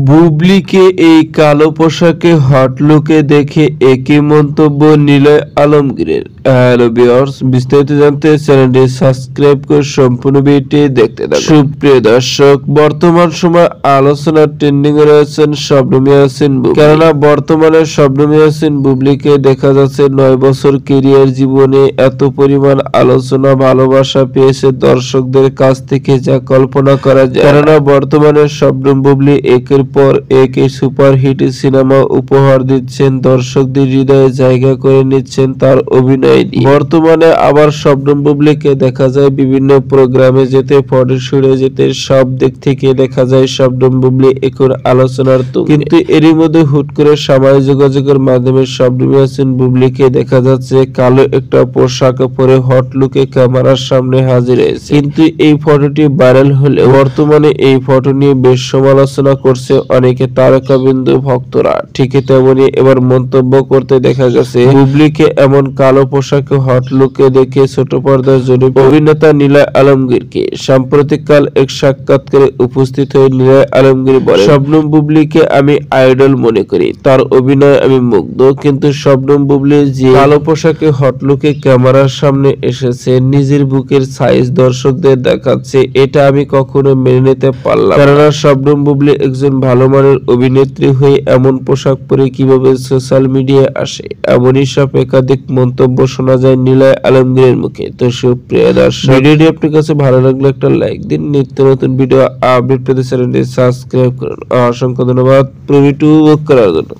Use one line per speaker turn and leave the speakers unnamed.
বুবলিকে এই কালো পোশাকে হট লুকে দেখে একই মন্তব্য নিলয় আলমগীরের। হ্যালো ভিউয়ার্স, বিস্তারিত জানতে চ্যানেলটি সাবস্ক্রাইব করে সম্পূর্ণ ভিডিওটি দেখতে থাকুন। সুপ্রিয় দর্শক, বর্তমান সময় আলোচনার ট্রেন্ডিং এ রয়েছেন শবনম ইয়াসমিন বুবলি। কেননা বর্তমানে শবনম ইয়াসমিন বুবলিকে দেখা যাচ্ছে 9 বছর ক্যারিয়ার জীবনে এত পরিমাণ আলোচনা ভালোবাসা পেয়েছে দর্শকদের কাছ থেকে যা কল্পনা করা যায়। কেননা বর্তমানে শবনম বুবলি একের পর এক সুপার হিট সিনেমা উপহার দিচ্ছেন, দর্শকদের হৃদয়ে জায়গা করে নিচ্ছেন তার অভিনয় দিয়ে। বর্তমানে আবার শবনম বুবলিকে দেখা যায় বিভিন্ন প্রোগ্রামে যেতে, ফটোশুটে যেতে, সব দিক থেকে দেখা যায় শবনম বুবলি এখন আলোচনার তো। কিন্তু এরই মধ্যে হুট করে সামাজিক যোগাযোগের মাধ্যমে শবনম ইয়াসমিন বুবলিকে দেখা যাচ্ছে কালো একটা পোশাক পরে হট লুকে ক্যামেরার সামনে হাজির হয়েছে। কিন্তু এই ফটোটি ভাইরাল হলে বর্তমানে এই ফটো নিয়ে বেশ সমালোচনা করছে অনেকে তারকাবিন্দু ভক্তরা। ঠিক তেমনি এবার মন্তব্য করতে দেখা গেছে বুবলিকে এমন কালো পোশাকে হট লুকে দেখে ছোট পর্দার জনপ্রিয় অভিনেতা নিলয় আলমগীরকে। সাম্প্রতিককাল এক সাক্ষাৎকারে উপস্থিত হয়ে নিলয় আলমগীর বলেন, শবনম বুবলিকে আমি আইডল মনে করি, তার অভিনয় আমি মুগ্ধ। কিন্তু শবনম বুবলি যে কালো পোশাকে হট লুকে ক্যামেরার সামনে এসেছে, নিজের বুকের সাইজ দর্শকদের দেখাচ্ছে, এটা আমি কখনো মেনে নিতে পারলাম। কেননা শবনম বুবলি একজন ভালো মানের অভিনেত্রী হয়ে এমন পোশাক পরে কিভাবে সোশ্যাল মিডিয়ায় আসে, এমনই সব একাধিক মন্তব্য শোনা যায় নিলয় আলমগীরের মুখে। তো সুপ্রিয় দর্শক, ভিডিওটি আপনার কাছে ভালো লাগলে একটা লাইক দিন। নিত্য নতুন ভিডিও আপডেট পেতে চ্যানেলটি সাবস্ক্রাইব করুন। অসংখ্য ধন্যবাদ ভিডিওটি উপভোগ করার জন্য।